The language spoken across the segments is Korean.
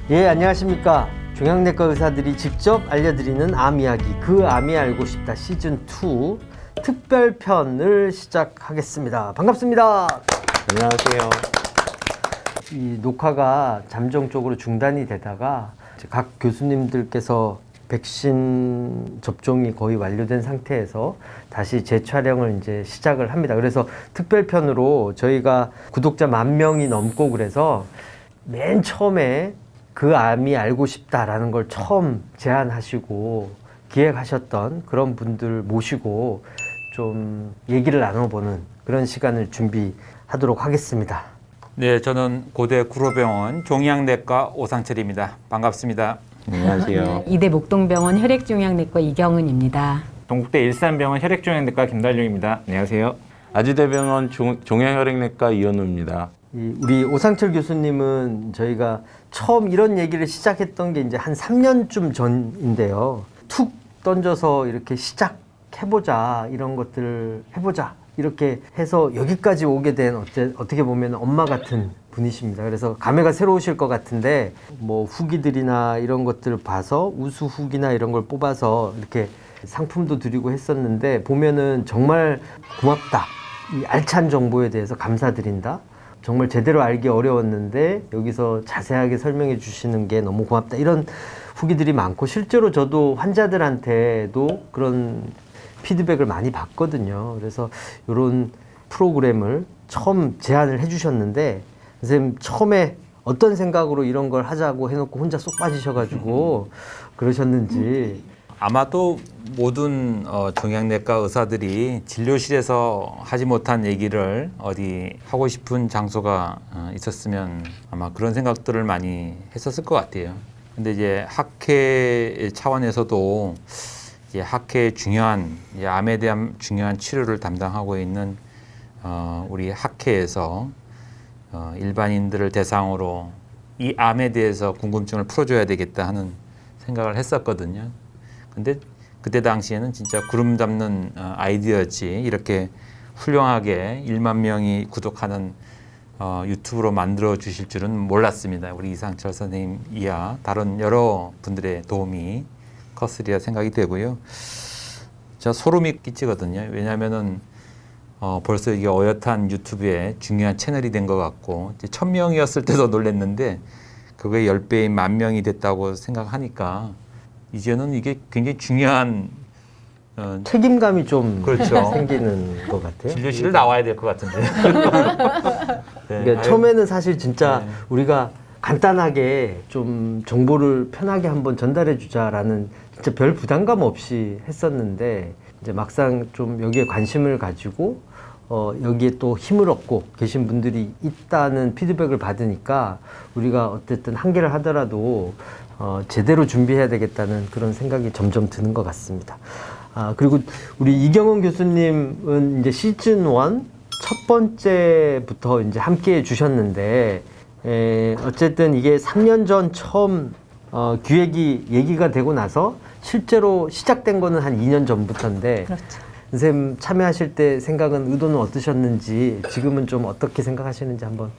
예, 안녕하십니까. 종양내과 의사들이 직접 알려드리는 암 이야기, 그 암이 알고 싶다 시즌2 특별편을 시작하겠습니다. 반갑습니다. 안녕하세요. 이 녹화가 잠정적으로 중단이 되다가 각 교수님들께서 백신 접종이 거의 완료된 상태에서 다시 재촬영을 이제 시작을 합니다. 그래서 특별편으로 저희가 구독자 10,000명이 넘고 그래서 맨 처음에 그 암이 알고 싶다라는 걸 처음 제안하시고 기획하셨던 그런 분들 모시고 좀 얘기를 나눠보는 그런 시간을 준비하도록 하겠습니다. 네, 저는 고대 구로병원 종양내과 오상철입니다. 반갑습니다. 안녕하세요. 이대 목동병원 혈액종양내과 이경은입니다. 동국대 일산병원 혈액종양내과 김달룡입니다. 안녕하세요. 아주대병원 종양혈액내과 이현우입니다. 우리 오상철 교수님은 저희가 처음 이런 얘기를 시작했던 게 이제 한 3년쯤 전인데요. 툭 던져서 이렇게 시작해보자, 이런 것들을 해보자, 이렇게 해서 여기까지 오게 된 어떻게 보면 엄마 같은 분이십니다. 그래서 감회가 새로우실 것 같은데 뭐 후기들이나 이런 것들을 봐서 우수 후기나 이런 걸 뽑아서 이렇게 상품도 드리고 했었는데 보면은 정말 고맙다. 이 알찬 정보에 대해서 감사드린다. 정말 제대로 알기 어려웠는데 여기서 자세하게 설명해 주시는 게 너무 고맙다. 이런 후기들이 많고 실제로 저도 환자들한테도 그런 피드백을 많이 받거든요. 그래서 이런 프로그램을 처음 제안을 해 주셨는데 선생님 처음에 어떤 생각으로 이런 걸 하자고 해놓고 혼자 쏙 빠지셔가지고 그러셨는지. 아마도 모든 종양내과 의사들이 진료실에서 하지 못한 얘기를 어디 하고 싶은 장소가 있었으면 아마 그런 생각들을 많이 했었을 것 같아요. 근데 이제 학회 차원에서도 이제 학회의 중요한 암에 대한 중요한 치료를 담당하고 있는 우리 학회에서 일반인들을 대상으로 이 암에 대해서 궁금증을 풀어줘야 되겠다 하는 생각을 했었거든요. 근데 그때 당시에는 진짜 구름 잡는 아이디어였지 이렇게 훌륭하게 1만 명이 구독하는 유튜브로 만들어 주실 줄은 몰랐습니다. 우리 이상철 선생님 이하 다른 여러 분들의 도움이 컸으리라 생각이 되고요. 진짜 소름이 끼치거든요. 왜냐하면은 벌써 이게 어엿한 유튜브에 중요한 채널이 된 것 같고 1,000명이었을 때도 놀랐는데 그거에 10배인 10,000명이 됐다고 생각하니까 이제는 이게 굉장히 중요한 책임감이 좀 그렇죠. 생기는 것 같아요. 진료실을 나와야 될 것 같은데. 네. 그러니까 처음에는 사실 진짜 네. 우리가 간단하게 좀 정보를 편하게 한번 전달해 주자라는 진짜 별 부담감 없이 했었는데 이제 막상 좀 여기에 관심을 가지고 여기에 또 힘을 얻고 계신 분들이 있다는 피드백을 받으니까 우리가 어쨌든 한계를 하더라도 제대로 준비해야 되겠다는 그런 생각이 점점 드는 것 같습니다. 그리고 우리 이경은 교수님은 이제 시즌 1 첫 번째부터 이제 함께 해 주셨는데 어쨌든 이게 3년 전 처음 기획이 얘기가 되고 나서 실제로 시작된 거는 한 2년 전부터인데 그렇죠. 선생님 참여하실 때 생각은 의도는 어떠셨는지 지금은 좀 어떻게 생각하시는지 한번.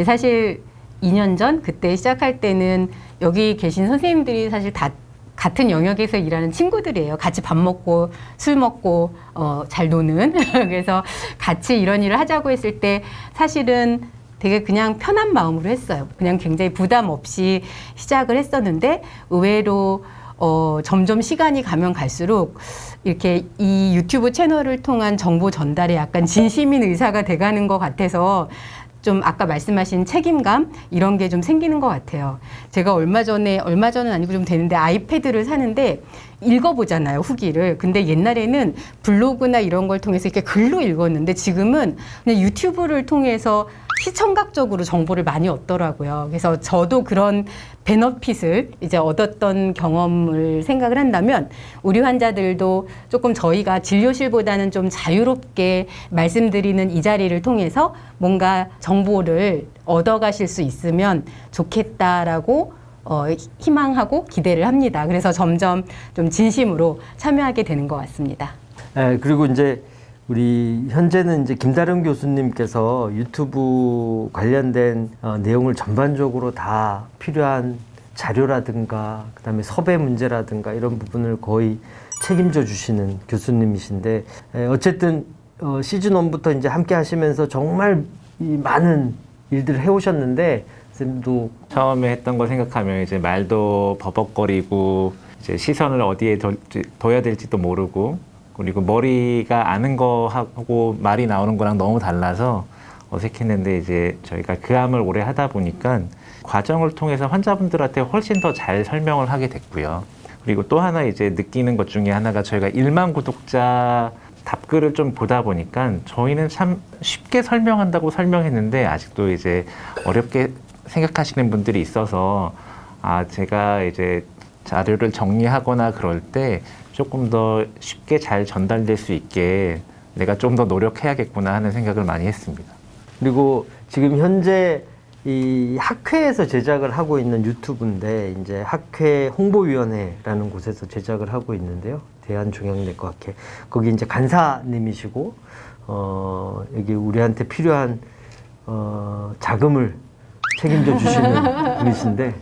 사실 2년 전 그때 시작할 때는 여기 계신 선생님들이 사실 다 같은 영역에서 일하는 친구들이에요. 같이 밥 먹고 술 먹고 잘 노는 그래서 같이 이런 일을 하자고 했을 때 사실은 되게 그냥 편한 마음으로 했어요. 그냥 굉장히 부담 없이 시작을 했었는데 의외로 점점 시간이 가면 갈수록 이렇게 이 유튜브 채널을 통한 정보 전달에 약간 진심인 의사가 돼가는 것 같아서 좀 아까 말씀하신 책임감 이런 게 좀 생기는 것 같아요. 제가 얼마 전은 아니고 좀 되는데 아이패드를 사는데 읽어보잖아요, 후기를. 근데 옛날에는 블로그나 이런 걸 통해서 이렇게 글로 읽었는데 지금은 그냥 유튜브를 통해서 시청각적으로 정보를 많이 얻더라고요. 그래서 저도 그런 베너핏을 이제 얻었던 경험을 생각을 한다면 우리 환자들도 조금 저희가 진료실보다는 좀 자유롭게 말씀드리는 이 자리를 통해서 뭔가 정보를 얻어가실 수 있으면 좋겠다라고 희망하고 기대를 합니다. 그래서 점점 좀 진심으로 참여하게 되는 것 같습니다. 네, 그리고 이제 우리 현재는 이제 김다름 교수님께서 유튜브 관련된 내용을 전반적으로 다 필요한 자료라든가 그다음에 섭외 문제라든가 이런 부분을 거의 책임져 주시는 교수님이신데 어쨌든 시즌 1부터 이제 함께 하시면서 정말 이 많은 일들을 해오셨는데 쌤도 처음에 했던 거 생각하면 이제 말도 버벅거리고 이제 시선을 어디에 둬야 될지도 모르고 그리고 머리가 아는 거 하고 말이 나오는 거랑 너무 달라서 어색했는데 이제 저희가 그 암을 오래 하다 보니까 과정을 통해서 환자분들한테 훨씬 더 잘 설명을 하게 됐고요. 그리고 또 하나 이제 느끼는 것 중에 하나가 저희가 1만 구독자 답글을 좀 보다 보니까 저희는 참 쉽게 설명한다고 설명했는데 아직도 이제 어렵게 생각하시는 분들이 있어서 제가 이제 자료를 정리하거나 그럴 때 조금 더 쉽게 잘 전달될 수 있게 내가 좀 더 노력해야겠구나 하는 생각을 많이 했습니다. 그리고 지금 현재 이 학회에서 제작을 하고 있는 유튜브인데 이제 학회 홍보위원회라는 곳에서 제작을 하고 있는데요. 대한종양내과학회 거기 이제 간사님이시고 여기 우리한테 필요한 자금을 책임져 주시는 분이신데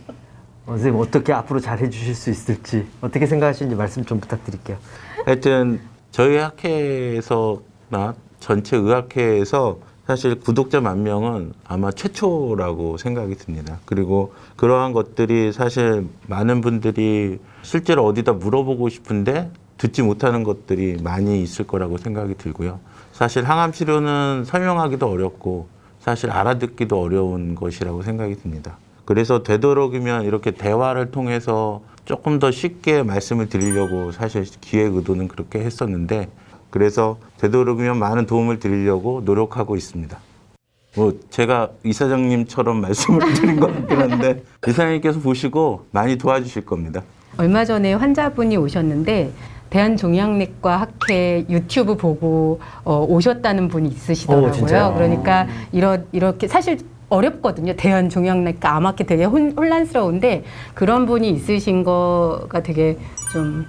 선생님 어떻게 앞으로 잘 해주실 수 있을지 어떻게 생각하시는지 말씀 좀 부탁드릴게요. 하여튼 저희 학회에서나 전체 의학회에서 사실 구독자 10,000명은 아마 최초라고 생각이 듭니다. 그리고 그러한 것들이 사실 많은 분들이 실제로 어디다 물어보고 싶은데 듣지 못하는 것들이 많이 있을 거라고 생각이 들고요. 사실 항암 치료는 설명하기도 어렵고 사실 알아듣기도 어려운 것이라고 생각이 듭니다. 그래서 되도록이면 이렇게 대화를 통해서 조금 더 쉽게 말씀을 드리려고 사실 기획 의도는 그렇게 했었는데 그래서 되도록이면 많은 도움을 드리려고 노력하고 있습니다. 뭐 제가 이사장님처럼 말씀을 드린 것 같긴 한데 이사장님께서 보시고 많이 도와주실 겁니다. 얼마 전에 환자분이 오셨는데 대한종양내과 학회 유튜브 보고 오셨다는 분이 있으시더라고요. 진짜요? 그러니까 이렇게 사실 어렵거든요. 대한종양내과 암학회 되게 혼란스러운데 그런 분이 있으신 거가 되게 좀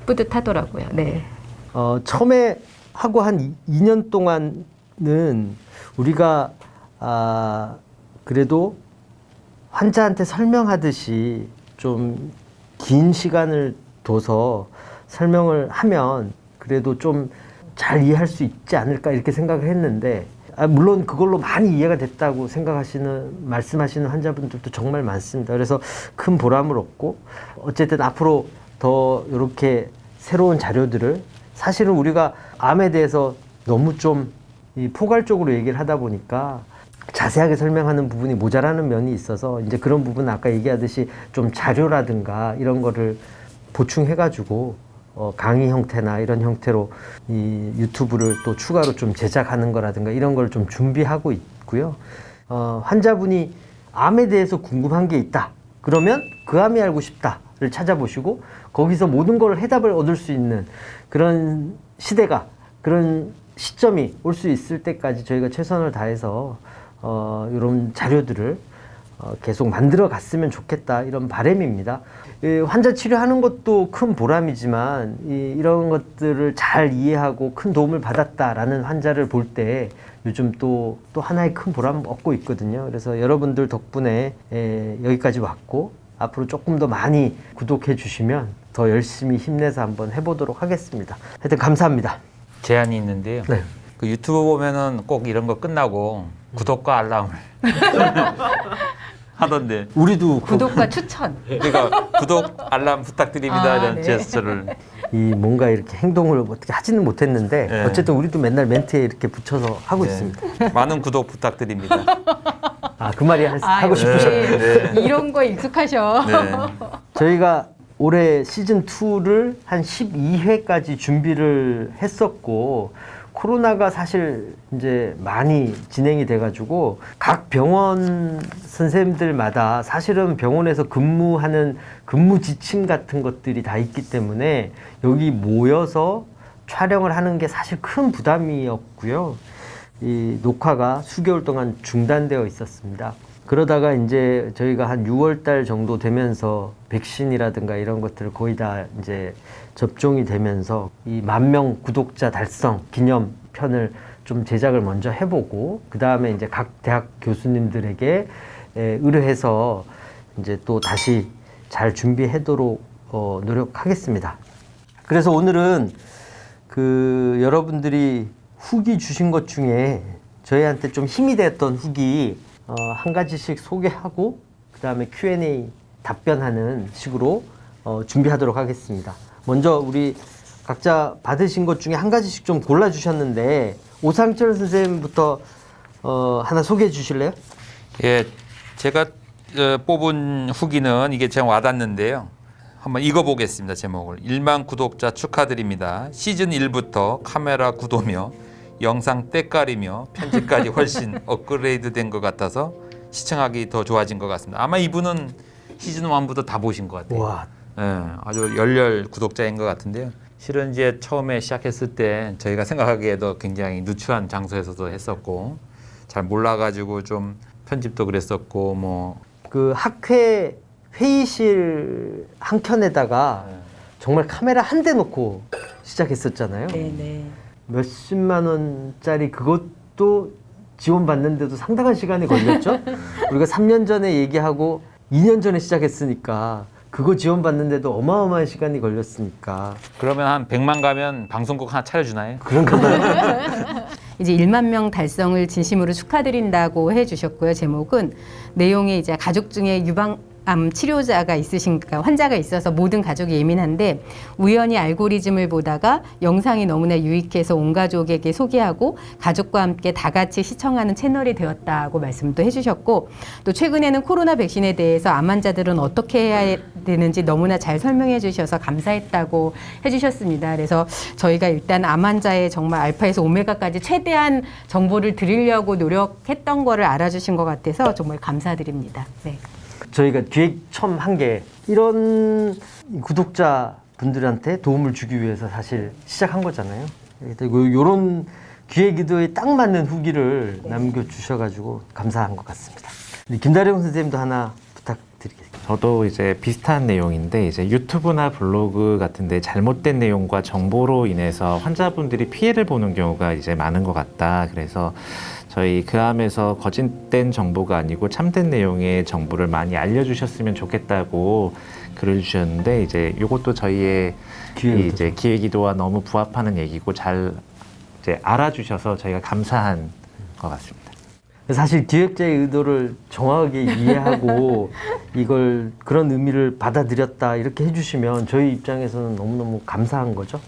뿌듯하더라고요. 네. 처음에 하고 한 2년 동안은 우리가 그래도 환자한테 설명하듯이 좀 긴 시간을 둬서 설명을 하면 그래도 좀 잘 이해할 수 있지 않을까 이렇게 생각을 했는데 물론 그걸로 많이 이해가 됐다고 말씀하시는 환자분들도 정말 많습니다. 그래서 큰 보람을 얻고 어쨌든 앞으로 더 이렇게 새로운 자료들을 사실은 우리가 암에 대해서 너무 좀 포괄적으로 얘기를 하다 보니까 자세하게 설명하는 부분이 모자라는 면이 있어서 이제 그런 부분은 아까 얘기하듯이 좀 자료라든가 이런 거를 보충해가지고 강의 형태나 이런 형태로 이 유튜브를 또 추가로 좀 제작하는 거라든가 이런 걸 좀 준비하고 있고요. 환자분이 암에 대해서 궁금한 게 있다. 그러면 그 암이 알고 싶다를 찾아보시고 거기서 모든 걸 해답을 얻을 수 있는 그런 시대가 그런 시점이 올 수 있을 때까지 저희가 최선을 다해서 이런 자료들을 계속 만들어 갔으면 좋겠다 이런 바람입니다. 환자 치료하는 것도 큰 보람이지만 이런 것들을 잘 이해하고 큰 도움을 받았다라는 환자를 볼 때 요즘 또 하나의 큰 보람을 얻고 있거든요. 그래서 여러분들 덕분에 여기까지 왔고 앞으로 조금 더 많이 구독해 주시면 더 열심히 힘내서 한번 해보도록 하겠습니다. 하여튼 감사합니다. 제안이 있는데요. 네. 그 유튜브 보면은 꼭 이런 거 끝나고 구독과 알람을 하던데 우리도 구독과 추천. 그러니까 구독 알람 부탁드립니다 이런 네. 제스처를 뭔가 이렇게 행동을 어떻게 하지는 못했는데 네. 어쨌든 우리도 맨날 멘트에 이렇게 붙여서 하고 네. 있습니다. 많은 구독 부탁드립니다. 그 말이 하고 싶으셨 네. 이런 거 익숙하셔. 네. 저희가 올해 시즌 2를 한 12회까지 준비를 했었고 코로나가 사실 이제 많이 진행이 돼가지고 각 병원 선생님들마다 사실은 병원에서 근무하는 근무 지침 같은 것들이 다 있기 때문에 여기 모여서 촬영을 하는 게 사실 큰 부담이었고요. 이 녹화가 수개월 동안 중단되어 있었습니다. 그러다가 이제 저희가 한 6월 달 정도 되면서 백신이라든가 이런 것들을 거의 다 이제 접종이 되면서 이 10,000명 구독자 달성 기념 편을 좀 제작을 먼저 해보고 그 다음에 이제 각 대학 교수님들에게 의뢰해서 이제 또 다시 잘 준비하도록 노력하겠습니다. 그래서 오늘은 그 여러분들이 후기 주신 것 중에 저희한테 좀 힘이 됐던 후기 한 가지씩 소개하고 그 다음에 Q&A 답변하는 식으로 준비하도록 하겠습니다. 먼저 우리 각자 받으신 것 중에 한 가지씩 좀 골라주셨는데 오상철 선생님부터 하나 소개해 주실래요? 예, 제가 뽑은 후기는 이게 제가 와닿는데요. 한번 읽어보겠습니다. 제목을. 1만 구독자 축하드립니다. 시즌 1부터 카메라 구도며 영상 때깔이며 편집까지 훨씬 업그레이드 된 것 같아서 시청하기 더 좋아진 것 같습니다. 아마 이분은 시즌 1부터 다 보신 것 같아요. 와, 예, 아주 열렬 구독자인 것 같은데요. 실은 이제 처음에 시작했을 때 저희가 생각하기에도 굉장히 누추한 장소에서도 했었고 잘 몰라가지고 좀 편집도 그랬었고 뭐 그 학회 회의실 한 켠에다가 정말 카메라 한 대 놓고 시작했었잖아요. 네네. 몇십만 원짜리 그것도 지원받는데도 상당한 시간이 걸렸죠. 우리가 3년 전에 얘기하고 2년 전에 시작했으니까 그거 지원받는데도 어마어마한 시간이 걸렸으니까 그러면 한 100만 가면 방송국 하나 차려주나요? 그런가 봐요. 이제 1만 명 달성을 진심으로 축하드린다고 해주셨고요. 제목은 내용이 이제 가족 중에 유방암 치료자가 있으신가 환자가 있어서 모든 가족이 예민한데 우연히 알고리즘을 보다가 영상이 너무나 유익해서 온 가족에게 소개하고 가족과 함께 다 같이 시청하는 채널이 되었다고 말씀도 해주셨고 또 최근에는 코로나 백신에 대해서 암 환자들은 어떻게 해야 되는지 너무나 잘 설명해 주셔서 감사했다고 해주셨습니다. 그래서 저희가 일단 암 환자의 정말 알파에서 오메가까지 최대한 정보를 드리려고 노력했던 거를 알아주신 것 같아서 정말 감사드립니다. 네. 저희가 기획 처음 한 게 이런 구독자분들한테 도움을 주기 위해서 사실 시작한 거잖아요. 이런 기획 의도에 딱 맞는 후기를 남겨주셔가지고 감사한 것 같습니다. 김다령 선생님도 하나 부탁드리겠습니다. 저도 이제 비슷한 내용인데 이제 유튜브나 블로그 같은데 잘못된 내용과 정보로 인해서 환자분들이 피해를 보는 경우가 이제 많은 것 같다. 그래서 저희 그 암에서 거짓된 정보가 아니고 참된 내용의 정보를 많이 알려주셨으면 좋겠다고 글을 주셨는데 이제 이것도 저희의 이제 기획의도와 너무 부합하는 얘기고 잘 이제 알아주셔서 저희가 감사한 것 같습니다. 사실 기획자의 의도를 정확하게 이해하고 이걸 그런 의미를 받아들였다 이렇게 해주시면 저희 입장에서는 너무너무 감사한 거죠.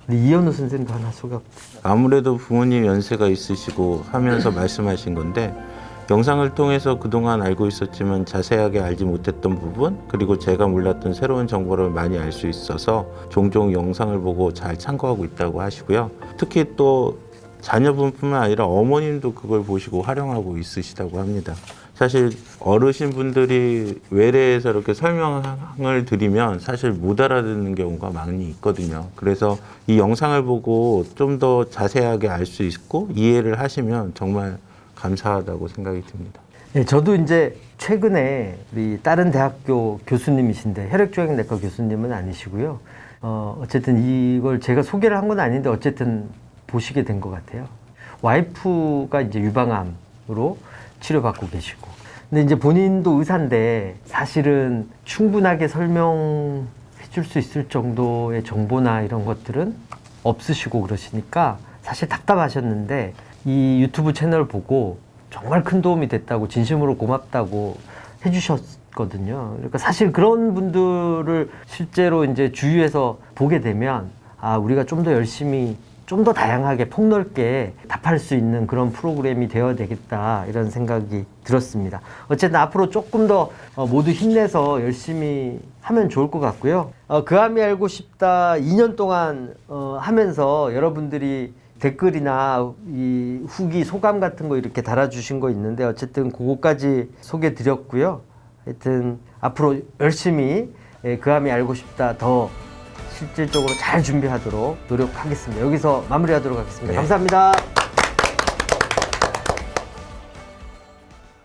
근데 이현우 선생님도 하나 소개. 아무래도 부모님 연세가 있으시고 하면서 말씀하신 건데 영상을 통해서 그동안 알고 있었지만 자세하게 알지 못했던 부분 그리고 제가 몰랐던 새로운 정보를 많이 알 수 있어서 종종 영상을 보고 잘 참고하고 있다고 하시고요. 특히 또 자녀분뿐만 아니라 어머님도 그걸 보시고 활용하고 있으시다고 합니다. 사실 어르신분들이 외래에서 이렇게 설명을 드리면 사실 못 알아듣는 경우가 많이 있거든요. 그래서 이 영상을 보고 좀 더 자세하게 알 수 있고 이해를 하시면 정말 감사하다고 생각이 듭니다. 네, 저도 이제 최근에 우리 다른 대학교 교수님이신데 혈액조약내과 교수님은 아니시고요. 어쨌든 이걸 제가 소개를 한 건 아닌데 어쨌든 보시게 된 것 같아요. 와이프가 이제 유방암으로 치료받고 계시고. 근데 이제 본인도 의사인데 사실은 충분하게 설명해 줄 수 있을 정도의 정보나 이런 것들은 없으시고 그러시니까 사실 답답하셨는데 이 유튜브 채널 보고 정말 큰 도움이 됐다고 진심으로 고맙다고 해주셨거든요. 그러니까 사실 그런 분들을 실제로 이제 주위에서 보게 되면 아, 우리가 좀 더 열심히 좀 더 다양하게 폭넓게 답할 수 있는 그런 프로그램이 되어야 되겠다 이런 생각이 들었습니다. 어쨌든 앞으로 조금 더 모두 힘내서 열심히 하면 좋을 것 같고요. 그 암이 알고 싶다 2년 동안 하면서 여러분들이 댓글이나 이 후기 소감 같은 거 이렇게 달아주신 거 있는데 어쨌든 그거까지 소개 드렸고요. 하여튼 앞으로 열심히 그 암이 알고 싶다 더 실질적으로 잘 준비하도록 노력하겠습니다. 여기서 마무리하도록 하겠습니다. 네. 감사합니다.